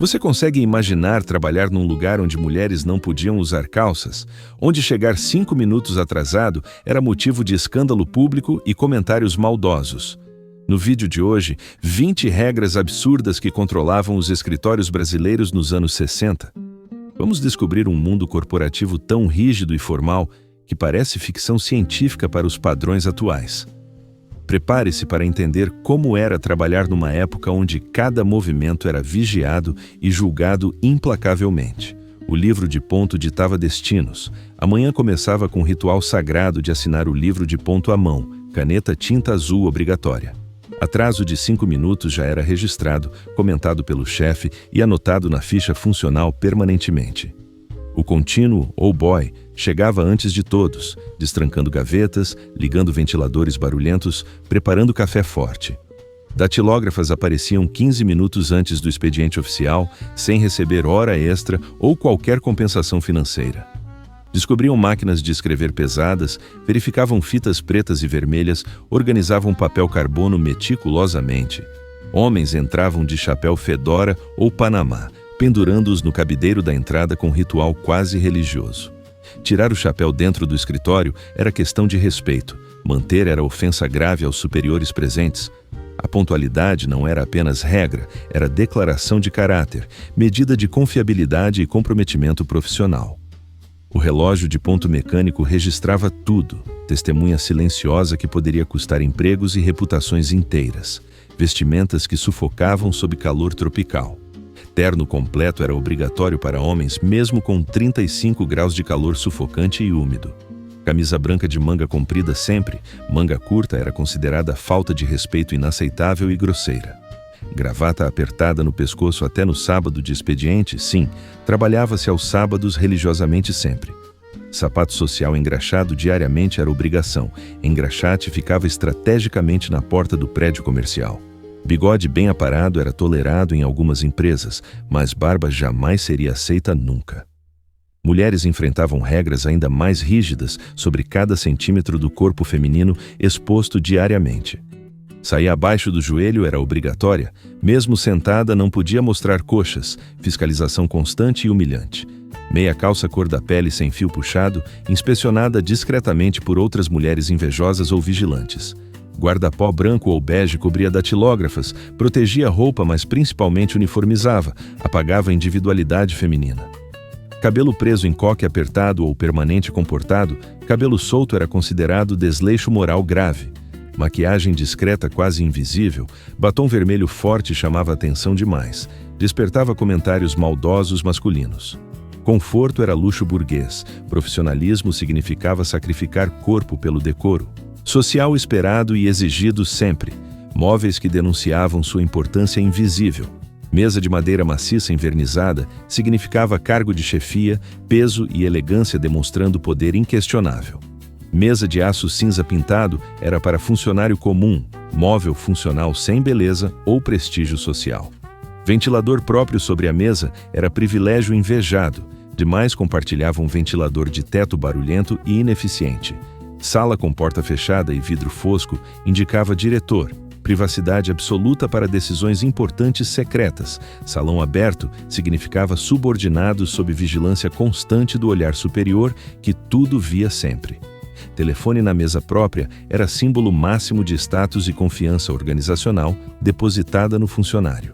Você consegue imaginar trabalhar num lugar onde mulheres não podiam usar calças, onde chegar 5 minutos atrasado era motivo de escândalo público e comentários maldosos? No vídeo de hoje, 20 regras absurdas que controlavam os escritórios brasileiros nos anos 60. Vamos descobrir um mundo corporativo tão rígido e formal que parece ficção científica para os padrões atuais. Prepare-se para entender como era trabalhar numa época onde cada movimento era vigiado e julgado implacavelmente. O livro de ponto ditava destinos. Amanhã começava com o ritual sagrado de assinar o livro de ponto à mão, caneta tinta azul obrigatória. Atraso de 5 minutos já era registrado, comentado pelo chefe e anotado na ficha funcional permanentemente. O contínuo, ou boy, chegava antes de todos, destrancando gavetas, ligando ventiladores barulhentos, preparando café forte. Datilógrafas apareciam 15 minutos antes do expediente oficial, sem receber hora extra ou qualquer compensação financeira. Descobriam máquinas de escrever pesadas, verificavam fitas pretas e vermelhas, organizavam papel carbono meticulosamente. Homens entravam de chapéu fedora ou panamá, pendurando-os no cabideiro da entrada com um ritual quase religioso. Tirar o chapéu dentro do escritório era questão de respeito, manter era ofensa grave aos superiores presentes. A pontualidade não era apenas regra, era declaração de caráter, medida de confiabilidade e comprometimento profissional. O relógio de ponto mecânico registrava tudo, testemunha silenciosa que poderia custar empregos e reputações inteiras, vestimentas que sufocavam sob calor tropical. Terno completo era obrigatório para homens mesmo com 35 graus de calor sufocante e úmido. Camisa branca de manga comprida sempre, manga curta era considerada falta de respeito inaceitável e grosseira. Gravata apertada no pescoço até no sábado de expediente, sim, trabalhava-se aos sábados religiosamente sempre. Sapato social engraxado diariamente era obrigação, engraxate ficava estrategicamente na porta do prédio comercial. Bigode bem aparado era tolerado em algumas empresas, mas barba jamais seria aceita nunca. Mulheres enfrentavam regras ainda mais rígidas sobre cada centímetro do corpo feminino exposto diariamente. Sair abaixo do joelho era obrigatória, mesmo sentada não podia mostrar coxas, fiscalização constante e humilhante. Meia calça cor da pele sem fio puxado, inspecionada discretamente por outras mulheres invejosas ou vigilantes. Guarda-pó branco ou bege cobria datilógrafas, protegia a roupa, mas principalmente uniformizava, apagava a individualidade feminina. Cabelo preso em coque apertado ou permanente comportado, cabelo solto era considerado desleixo moral grave. Maquiagem discreta quase invisível, batom vermelho forte chamava atenção demais, despertava comentários maldosos masculinos. Conforto era luxo burguês, profissionalismo significava sacrificar corpo pelo decoro. Social esperado e exigido sempre, móveis que denunciavam sua importância invisível. Mesa de madeira maciça envernizada significava cargo de chefia, peso e elegância demonstrando poder inquestionável. Mesa de aço cinza pintado era para funcionário comum, móvel funcional sem beleza ou prestígio social. Ventilador próprio sobre a mesa era privilégio invejado, demais compartilhavam um ventilador de teto barulhento e ineficiente. Sala com porta fechada e vidro fosco indicava diretor, privacidade absoluta para decisões importantes secretas. Salão aberto significava subordinado sob vigilância constante do olhar superior que tudo via sempre. Telefone na mesa própria era símbolo máximo de status e confiança organizacional depositada no funcionário.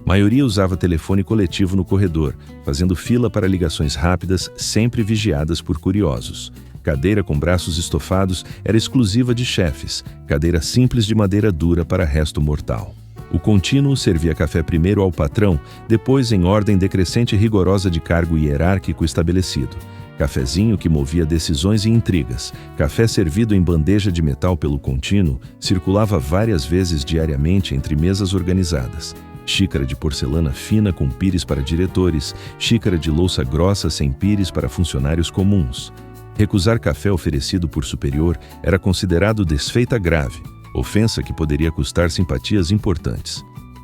Maioria usava telefone coletivo no corredor, fazendo fila para ligações rápidas, sempre vigiadas por curiosos. Cadeira com braços estofados era exclusiva de chefes, cadeira simples de madeira dura para resto mortal. O contínuo servia café primeiro ao patrão, depois em ordem decrescente e rigorosa de cargo hierárquico estabelecido. Cafezinho que movia decisões e intrigas. Café servido em bandeja de metal pelo contínuo circulava várias vezes diariamente entre mesas organizadas. Xícara de porcelana fina com pires para diretores, xícara de louça grossa sem pires para funcionários comuns. Recusar café oferecido por superior era considerado desfeita grave, ofensa que poderia custar simpatias importantes.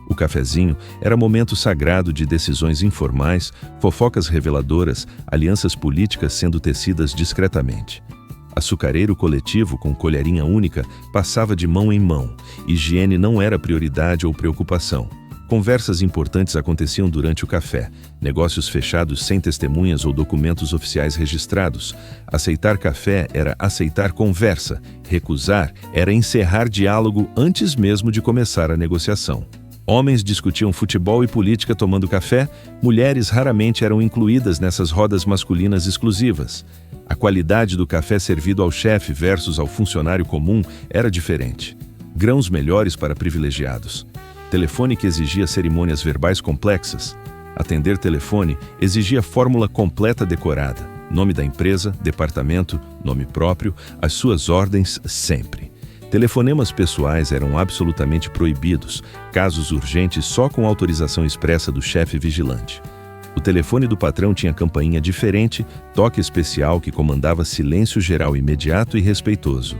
O cafezinho era momento sagrado de decisões informais, fofocas reveladoras, alianças políticas sendo tecidas discretamente. Açucareiro coletivo com colherinha única passava de mão em mão. Higiene não era prioridade ou preocupação. Conversas importantes aconteciam durante o café, negócios fechados sem testemunhas ou documentos oficiais registrados. Aceitar café era aceitar conversa, recusar era encerrar diálogo antes mesmo de começar a negociação. Homens discutiam futebol e política tomando café, mulheres raramente eram incluídas nessas rodas masculinas exclusivas. A qualidade do café servido ao chefe versus ao funcionário comum era diferente. Grãos melhores para privilegiados. Telefone que exigia cerimônias verbais complexas. Atender telefone exigia fórmula completa decorada. Nome da empresa, departamento, nome próprio, as suas ordens sempre. Telefonemas pessoais eram absolutamente proibidos, casos urgentes só com autorização expressa do chefe vigilante. O telefone do patrão tinha campainha diferente, toque especial que comandava silêncio geral imediato e respeitoso.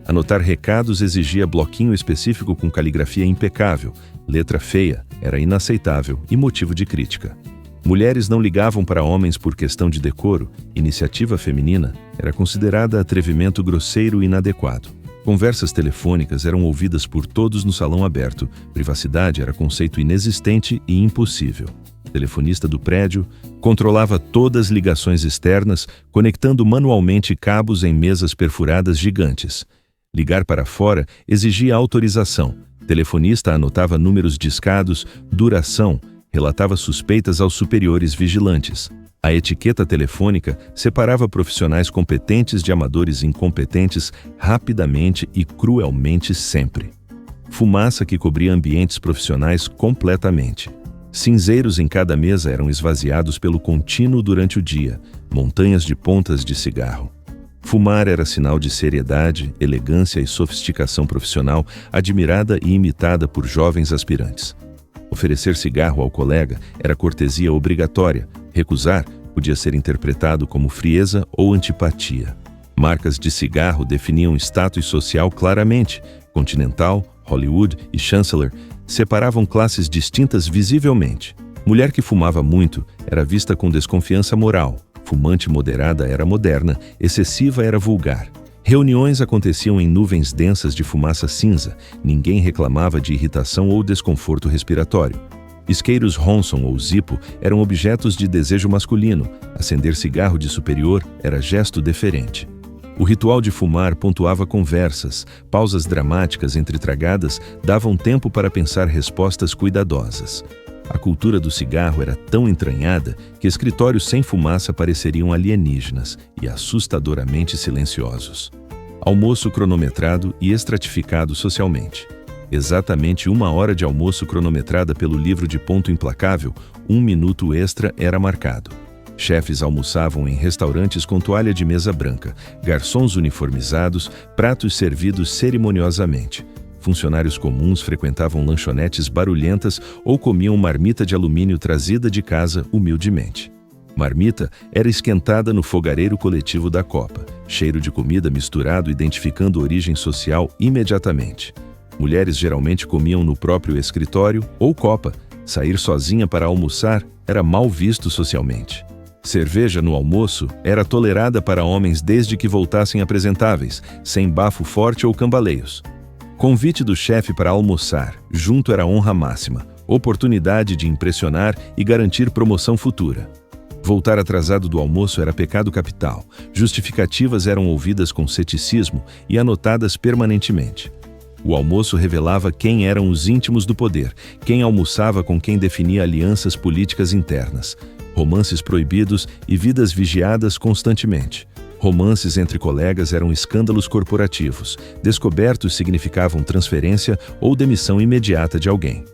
Anotar recados exigia bloquinho específico com caligrafia impecável, letra feia, era inaceitável e motivo de crítica. Mulheres não ligavam para homens por questão de decoro, iniciativa feminina era considerada atrevimento grosseiro e inadequado. Conversas telefônicas eram ouvidas por todos no salão aberto, privacidade era conceito inexistente e impossível. Telefonista do prédio controlava todas as ligações externas, conectando manualmente cabos em mesas perfuradas gigantes. Ligar para fora exigia autorização. Telefonista anotava números discados, duração, relatava suspeitas aos superiores vigilantes. A etiqueta telefônica separava profissionais competentes de amadores incompetentes rapidamente e cruelmente sempre. Fumaça que cobria ambientes profissionais completamente. Cinzeiros em cada mesa eram esvaziados pelo contínuo durante o dia, montanhas de pontas de cigarro. Fumar era sinal de seriedade, elegância e sofisticação profissional, admirada e imitada por jovens aspirantes. Oferecer cigarro ao colega era cortesia obrigatória, recusar podia ser interpretado como frieza ou antipatia. Marcas de cigarro definiam status social claramente. Continental, Hollywood e Chancellor separavam classes distintas visivelmente. Mulher que fumava muito era vista com desconfiança moral. Fumante moderada era moderna, excessiva era vulgar. Reuniões aconteciam em nuvens densas de fumaça cinza. Ninguém reclamava de irritação ou desconforto respiratório. Isqueiros Ronson ou Zippo eram objetos de desejo masculino. Acender cigarro de superior era gesto deferente. O ritual de fumar pontuava conversas. Pausas dramáticas entre tragadas davam tempo para pensar respostas cuidadosas. A cultura do cigarro era tão entranhada que escritórios sem fumaça pareceriam alienígenas e assustadoramente silenciosos. Almoço cronometrado e estratificado socialmente. Exatamente 1 hora de almoço cronometrada pelo livro de ponto implacável, 1 minuto extra era marcado. Chefes almoçavam em restaurantes com toalha de mesa branca, garçons uniformizados, pratos servidos cerimoniosamente. Funcionários comuns frequentavam lanchonetes barulhentas ou comiam marmita de alumínio trazida de casa humildemente. Marmita era esquentada no fogareiro coletivo da copa, cheiro de comida misturado identificando origem social imediatamente. Mulheres geralmente comiam no próprio escritório ou copa. Sair sozinha para almoçar era mal visto socialmente. Cerveja no almoço era tolerada para homens desde que voltassem apresentáveis, sem bafo forte ou cambaleios. Convite do chefe para almoçar, junto era honra máxima, oportunidade de impressionar e garantir promoção futura. Voltar atrasado do almoço era pecado capital, justificativas eram ouvidas com ceticismo e anotadas permanentemente. O almoço revelava quem eram os íntimos do poder, quem almoçava com quem definia alianças políticas internas, romances proibidos e vidas vigiadas constantemente. Romances entre colegas eram escândalos corporativos. Descobertos significavam transferência ou demissão imediata de alguém.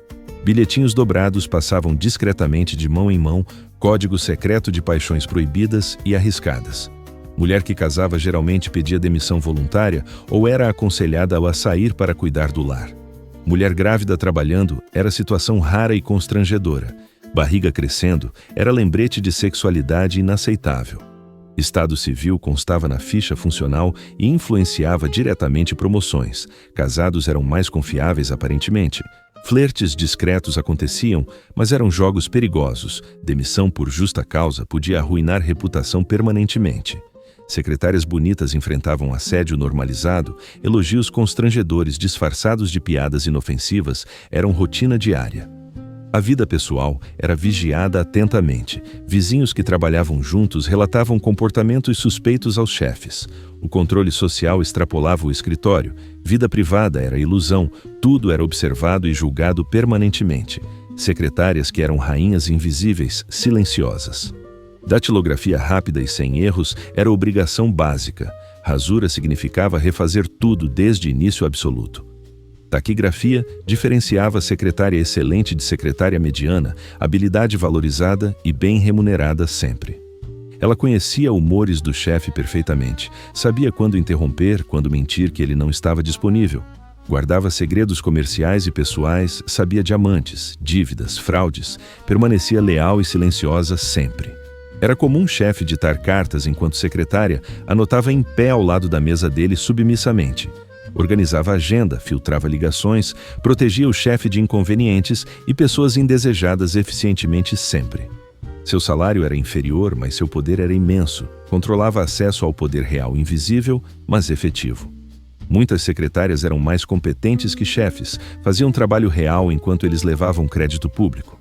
Bilhetinhos dobrados passavam discretamente de mão em mão, código secreto de paixões proibidas e arriscadas. Mulher que casava geralmente pedia demissão voluntária ou era aconselhada a sair para cuidar do lar. Mulher grávida trabalhando era situação rara e constrangedora. Barriga crescendo era lembrete de sexualidade inaceitável. Estado civil constava na ficha funcional e influenciava diretamente promoções. Casados eram mais confiáveis aparentemente. Flertes discretos aconteciam, mas eram jogos perigosos. Demissão por justa causa podia arruinar reputação permanentemente. Secretárias bonitas enfrentavam assédio normalizado, elogios constrangedores disfarçados de piadas inofensivas eram rotina diária. A vida pessoal era vigiada atentamente. Vizinhos que trabalhavam juntos relatavam comportamentos suspeitos aos chefes. O controle social extrapolava o escritório. Vida privada era ilusão. Tudo era observado e julgado permanentemente. Secretárias que eram rainhas invisíveis, silenciosas. Datilografia rápida e sem erros era obrigação básica. Rasura significava refazer tudo desde início absoluto. Taquigrafia diferenciava secretária excelente de secretária mediana, habilidade valorizada e bem remunerada sempre. Ela conhecia humores do chefe perfeitamente, sabia quando interromper, quando mentir que ele não estava disponível. Guardava segredos comerciais e pessoais, sabia diamantes, dívidas, fraudes, permanecia leal e silenciosa sempre. Era comum o chefe ditar cartas enquanto secretária anotava em pé ao lado da mesa dele submissamente. Organizava a agenda, filtrava ligações, protegia o chefe de inconvenientes e pessoas indesejadas eficientemente sempre. Seu salário era inferior, mas seu poder era imenso. Controlava acesso ao poder real invisível, mas efetivo. Muitas secretárias eram mais competentes que chefes, faziam trabalho real enquanto eles levavam crédito público.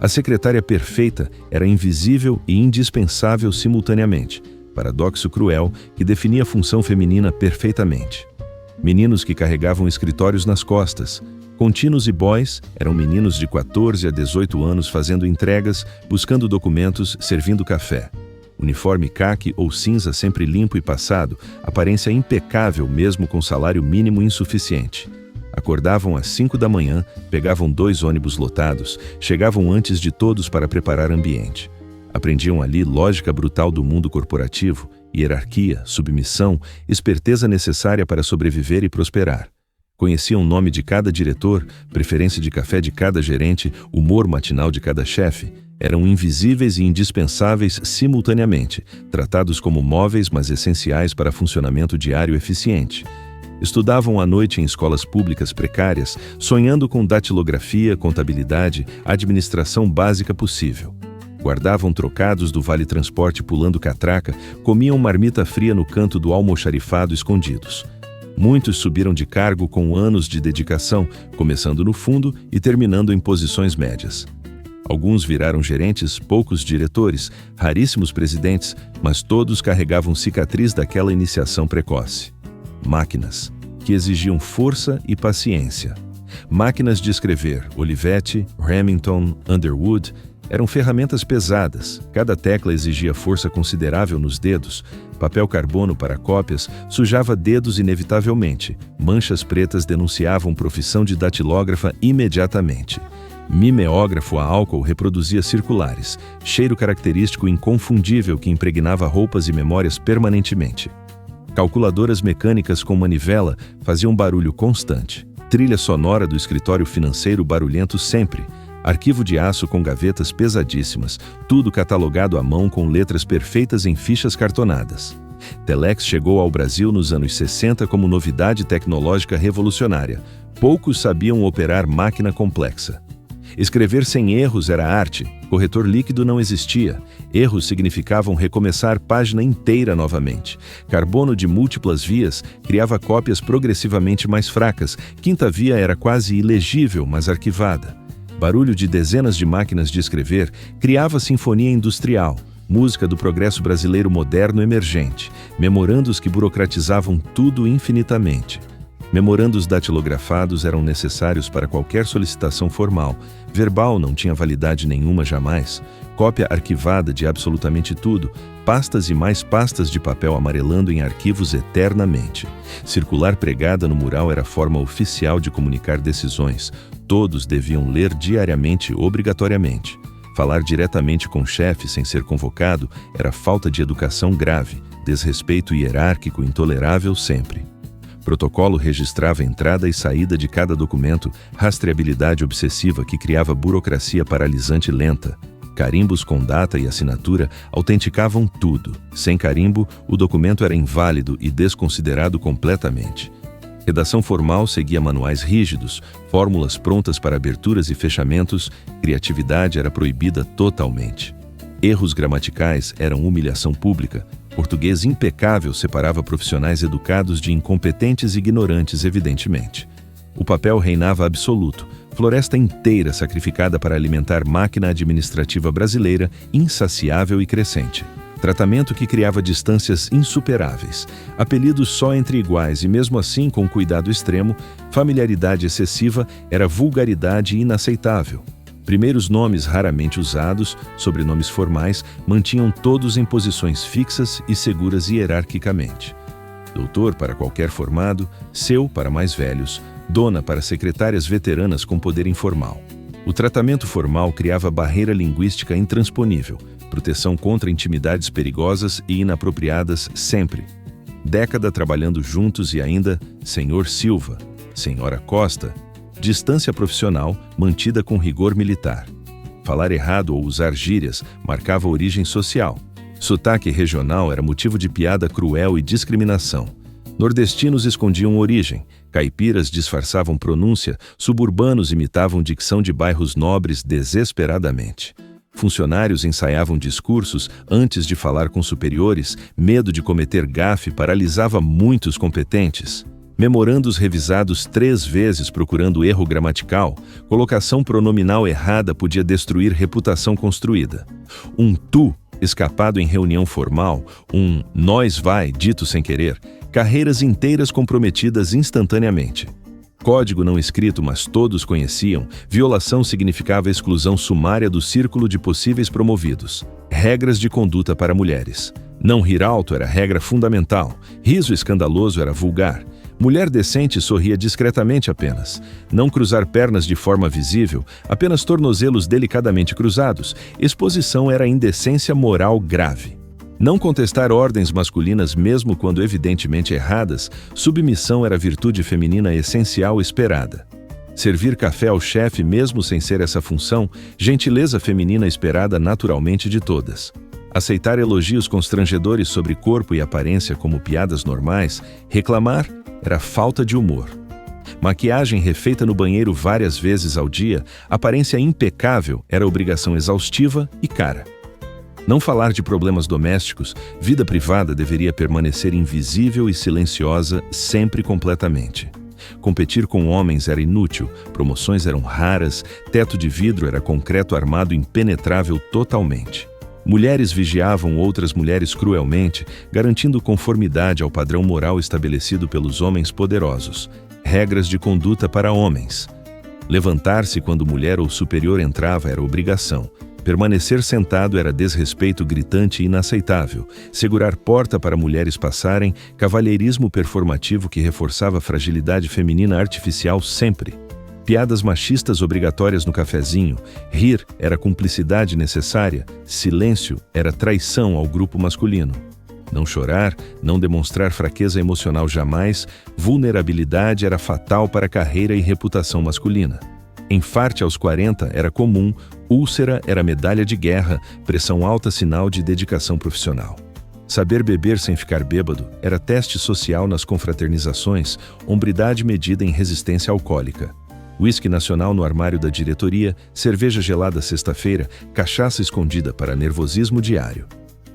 A secretária perfeita era invisível e indispensável simultaneamente, paradoxo cruel que definia a função feminina perfeitamente. Meninos que carregavam escritórios nas costas. Contínuos e boys eram meninos de 14 a 18 anos fazendo entregas, buscando documentos, servindo café. Uniforme caqui ou cinza sempre limpo e passado, aparência impecável mesmo com salário mínimo insuficiente. Acordavam às 5 da manhã, pegavam 2 ônibus lotados, chegavam antes de todos para preparar ambiente. Aprendiam ali lógica brutal do mundo corporativo, hierarquia, submissão, esperteza necessária para sobreviver e prosperar. Conheciam o nome de cada diretor, preferência de café de cada gerente, humor matinal de cada chefe. Eram invisíveis e indispensáveis simultaneamente, tratados como móveis, mas essenciais para funcionamento diário eficiente. Estudavam à noite em escolas públicas precárias, sonhando com datilografia, contabilidade, administração básica possível. Guardavam trocados do vale transporte pulando catraca, comiam marmita fria no canto do almoxarifado escondidos. Muitos subiram de cargo com anos de dedicação, começando no fundo e terminando em posições médias. Alguns viraram gerentes, poucos diretores, raríssimos presidentes, mas todos carregavam cicatriz daquela iniciação precoce. Máquinas, que exigiam força e paciência. Máquinas de escrever, Olivetti, Remington, Underwood, eram ferramentas pesadas, cada tecla exigia força considerável nos dedos, papel carbono para cópias sujava dedos inevitavelmente, manchas pretas denunciavam profissão de datilógrafa imediatamente. Mimeógrafo a álcool reproduzia circulares, cheiro característico inconfundível que impregnava roupas e memórias permanentemente. Calculadoras mecânicas com manivela faziam barulho constante, trilha sonora do escritório financeiro barulhento sempre, arquivo de aço com gavetas pesadíssimas, tudo catalogado à mão com letras perfeitas em fichas cartonadas. Telex chegou ao Brasil nos anos 60 como novidade tecnológica revolucionária. Poucos sabiam operar máquina complexa. Escrever sem erros era arte, corretor líquido não existia. Erros significavam recomeçar página inteira novamente. Carbono de múltiplas vias criava cópias progressivamente mais fracas. Quinta via era quase ilegível, mas arquivada. Barulho de dezenas de máquinas de escrever criava sinfonia industrial, música do progresso brasileiro moderno emergente, memorandos que burocratizavam tudo infinitamente. Memorandos datilografados eram necessários para qualquer solicitação formal. Verbal não tinha validade nenhuma jamais. Cópia arquivada de absolutamente tudo. Pastas e mais pastas de papel amarelando em arquivos eternamente. Circular pregada no mural era a forma oficial de comunicar decisões. Todos deviam ler diariamente, obrigatoriamente. Falar diretamente com o chefe sem ser convocado era falta de educação grave, desrespeito hierárquico intolerável sempre. Protocolo registrava a entrada e saída de cada documento, rastreabilidade obsessiva que criava burocracia paralisante lenta. Carimbos com data e assinatura autenticavam tudo. Sem carimbo, o documento era inválido e desconsiderado completamente. Redação formal seguia manuais rígidos, fórmulas prontas para aberturas e fechamentos, criatividade era proibida totalmente. Erros gramaticais eram humilhação pública. Português impecável separava profissionais educados de incompetentes e ignorantes, evidentemente. O papel reinava absoluto, Floresta inteira sacrificada para alimentar máquina administrativa brasileira insaciável e crescente. Tratamento que criava distâncias insuperáveis, apelidos só entre iguais e mesmo assim com cuidado extremo, familiaridade excessiva era vulgaridade inaceitável. Primeiros nomes raramente usados, sobrenomes formais, mantinham todos em posições fixas e seguras hierarquicamente. Doutor para qualquer formado, seu para mais velhos, dona para secretárias veteranas com poder informal. O tratamento formal criava barreira linguística intransponível, proteção contra intimidades perigosas e inapropriadas sempre. Década trabalhando juntos e ainda Senhor Silva, Senhora Costa, distância profissional mantida com rigor militar. Falar errado ou usar gírias marcava origem social. Sotaque regional era motivo de piada cruel e discriminação. Nordestinos escondiam origem, caipiras disfarçavam pronúncia, suburbanos imitavam dicção de bairros nobres desesperadamente. Funcionários ensaiavam discursos antes de falar com superiores, medo de cometer gafe paralisava muitos competentes. Memorandos revisados 3 vezes procurando erro gramatical, colocação pronominal errada podia destruir reputação construída. Um tu escapado em reunião formal, um nós vai dito sem querer, carreiras inteiras comprometidas instantaneamente. Código não escrito, mas todos conheciam, violação significava exclusão sumária do círculo de possíveis promovidos. Regras de conduta para mulheres. Não rir alto era regra fundamental, riso escandaloso era vulgar. Mulher decente sorria discretamente apenas. Não cruzar pernas de forma visível, apenas tornozelos delicadamente cruzados. Exposição era indecência moral grave. Não contestar ordens masculinas mesmo quando evidentemente erradas, submissão era virtude feminina essencial esperada. Servir café ao chefe mesmo sem ser essa função, gentileza feminina esperada naturalmente de todas. Aceitar elogios constrangedores sobre corpo e aparência como piadas normais, reclamar era falta de humor. Maquiagem refeita no banheiro várias vezes ao dia, aparência impecável era obrigação exaustiva e cara. Não falar de problemas domésticos, vida privada deveria permanecer invisível e silenciosa sempre completamente. Competir com homens era inútil, promoções eram raras, teto de vidro era concreto armado impenetrável totalmente. Mulheres vigiavam outras mulheres cruelmente, garantindo conformidade ao padrão moral estabelecido pelos homens poderosos. Regras de conduta para homens. Levantar-se quando mulher ou superior entrava era obrigação. Permanecer sentado era desrespeito gritante e inaceitável. Segurar porta para mulheres passarem, cavalheirismo performativo que reforçava a fragilidade feminina artificial sempre. Piadas machistas obrigatórias no cafezinho. Rir era cumplicidade necessária. Silêncio era traição ao grupo masculino. Não chorar, não demonstrar fraqueza emocional jamais. Vulnerabilidade era fatal para a carreira e reputação masculina. Enfarte aos 40 era comum, úlcera era medalha de guerra, pressão alta sinal de dedicação profissional. Saber beber sem ficar bêbado era teste social nas confraternizações, hombridade medida em resistência alcoólica. Uísque nacional no armário da diretoria, cerveja gelada sexta-feira, cachaça escondida para nervosismo diário.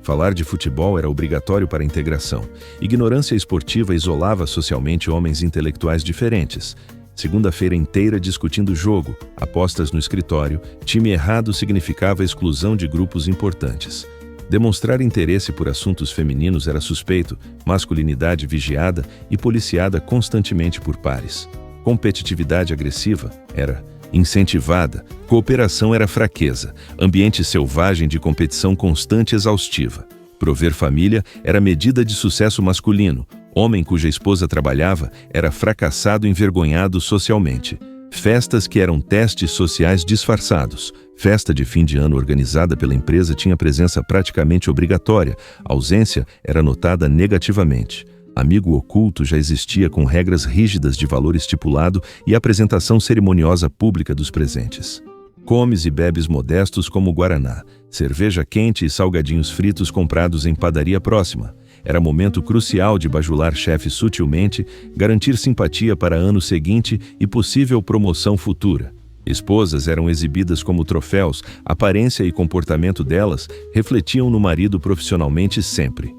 Falar de futebol era obrigatório para a integração. Ignorância esportiva isolava socialmente homens intelectuais diferentes. Segunda-feira inteira discutindo o jogo, apostas no escritório, time errado significava exclusão de grupos importantes. Demonstrar interesse por assuntos femininos era suspeito, masculinidade vigiada e policiada constantemente por pares. Competitividade agressiva era incentivada, cooperação era fraqueza, ambiente selvagem de competição constante e exaustiva. Prover família era medida de sucesso masculino. Homem cuja esposa trabalhava era fracassado e envergonhado socialmente. Festas que eram testes sociais disfarçados. Festa de fim de ano organizada pela empresa tinha presença praticamente obrigatória. A ausência era notada negativamente. Amigo oculto já existia com regras rígidas de valor estipulado e apresentação cerimoniosa pública dos presentes. Comes e bebes modestos como guaraná, cerveja quente e salgadinhos fritos comprados em padaria próxima. Era momento crucial de bajular chefe sutilmente, garantir simpatia para ano seguinte e possível promoção futura. Esposas eram exibidas como troféus, aparência e comportamento delas refletiam no marido profissionalmente sempre.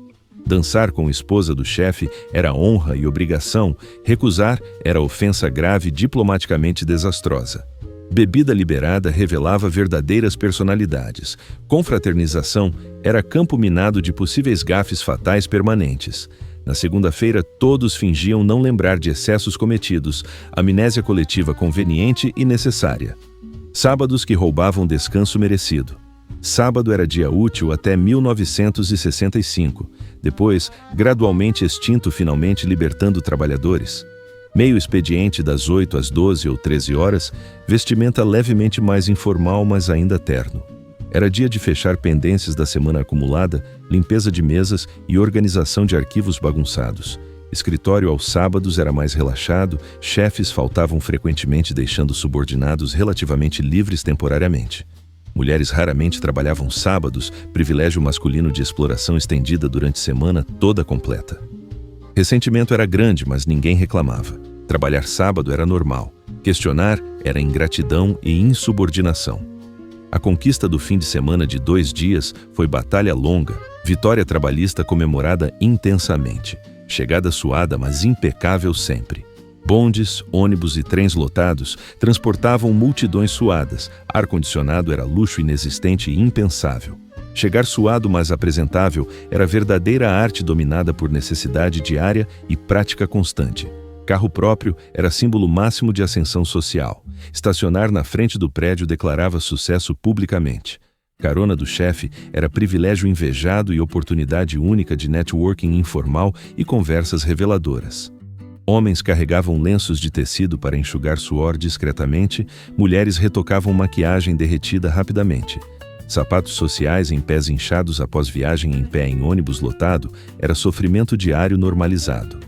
Dançar com esposa do chefe era honra e obrigação, recusar era ofensa grave diplomaticamente desastrosa. Bebida liberada revelava verdadeiras personalidades. Confraternização era campo minado de possíveis gafes fatais permanentes. Na segunda-feira, todos fingiam não lembrar de excessos cometidos, amnésia coletiva conveniente e necessária. Sábados que roubavam descanso merecido. Sábado era dia útil até 1965, depois gradualmente extinto, finalmente libertando trabalhadores. Meio expediente das 8 às 12 ou 13 horas, vestimenta levemente mais informal, mas ainda terno. Era dia de fechar pendências da semana acumulada, limpeza de mesas e organização de arquivos bagunçados. Escritório aos sábados era mais relaxado, chefes faltavam frequentemente, deixando subordinados relativamente livres temporariamente. Mulheres raramente trabalhavam sábados, privilégio masculino de exploração estendida durante semana toda completa. Ressentimento era grande, mas ninguém reclamava. Trabalhar sábado era normal. Questionar era ingratidão e insubordinação. A conquista do fim de semana de 2 dias foi batalha longa, vitória trabalhista comemorada intensamente. Chegada suada, mas impecável sempre. Bondes, ônibus e trens lotados transportavam multidões suadas. Ar-condicionado era luxo inexistente e impensável. Chegar suado, mas apresentável, era verdadeira arte dominada por necessidade diária e prática constante. Carro próprio era símbolo máximo de ascensão social. Estacionar na frente do prédio declarava sucesso publicamente. Carona do chefe era privilégio invejado e oportunidade única de networking informal e conversas reveladoras. Homens carregavam lenços de tecido para enxugar suor discretamente, mulheres retocavam maquiagem derretida rapidamente. Sapatos sociais em pés inchados após viagem em pé em ônibus lotado era sofrimento diário normalizado.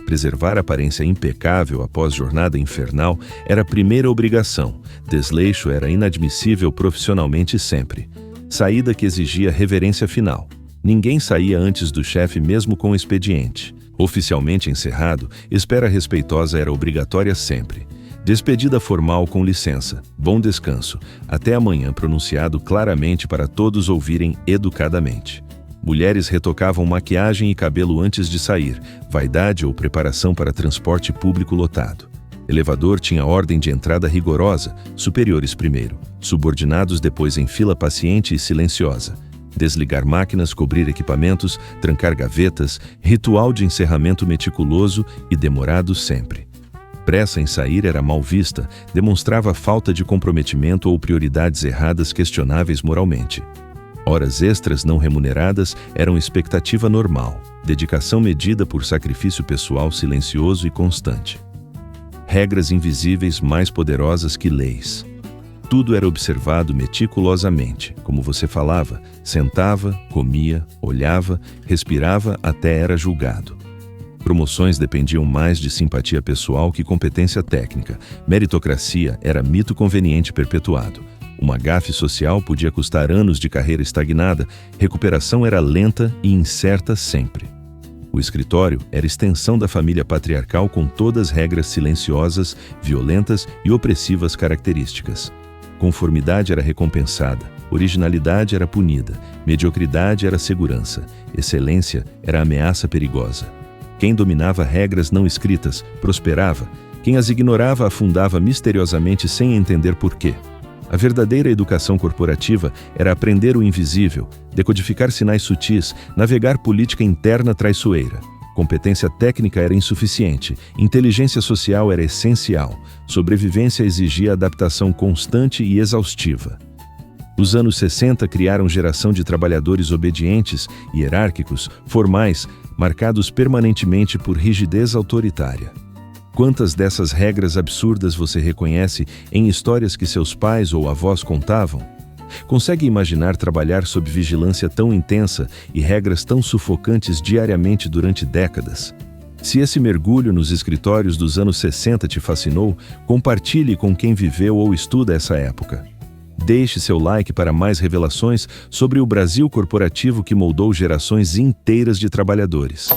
Preservar aparência impecável após jornada infernal era a primeira obrigação. Desleixo era inadmissível profissionalmente sempre. Saída que exigia reverência final. Ninguém saía antes do chefe mesmo com expediente. Oficialmente encerrado, espera respeitosa era obrigatória sempre. Despedida formal com licença, bom descanso, até amanhã pronunciado claramente para todos ouvirem educadamente. Mulheres retocavam maquiagem e cabelo antes de sair, vaidade ou preparação para transporte público lotado. Elevador tinha ordem de entrada rigorosa, superiores primeiro, subordinados depois em fila paciente e silenciosa. Desligar máquinas, cobrir equipamentos, trancar gavetas, ritual de encerramento meticuloso e demorado sempre. Pressa em sair era mal vista, demonstrava falta de comprometimento ou prioridades erradas questionáveis moralmente. Horas extras não remuneradas eram expectativa normal, dedicação medida por sacrifício pessoal silencioso e constante. Regras invisíveis mais poderosas que leis. Tudo era observado meticulosamente, como você falava, sentava, comia, olhava, respirava até era julgado. Promoções dependiam mais de simpatia pessoal que competência técnica. Meritocracia era mito conveniente perpetuado. Uma gafe social podia custar anos de carreira estagnada, recuperação era lenta e incerta sempre. O escritório era extensão da família patriarcal com todas regras silenciosas, violentas e opressivas características. Conformidade era recompensada, originalidade era punida, mediocridade era segurança, excelência era ameaça perigosa. Quem dominava regras não escritas prosperava, quem as ignorava afundava misteriosamente sem entender porquê. A verdadeira educação corporativa era aprender o invisível, decodificar sinais sutis, navegar política interna traiçoeira. Competência técnica era insuficiente, inteligência social era essencial, sobrevivência exigia adaptação constante e exaustiva. Os anos 60 criaram geração de trabalhadores obedientes, hierárquicos, formais, marcados permanentemente por rigidez autoritária. Quantas dessas regras absurdas você reconhece em histórias que seus pais ou avós contavam? Consegue imaginar trabalhar sob vigilância tão intensa e regras tão sufocantes diariamente durante décadas? Se esse mergulho nos escritórios dos anos 60 te fascinou, compartilhe com quem viveu ou estuda essa época. Deixe seu like para mais revelações sobre o Brasil corporativo que moldou gerações inteiras de trabalhadores.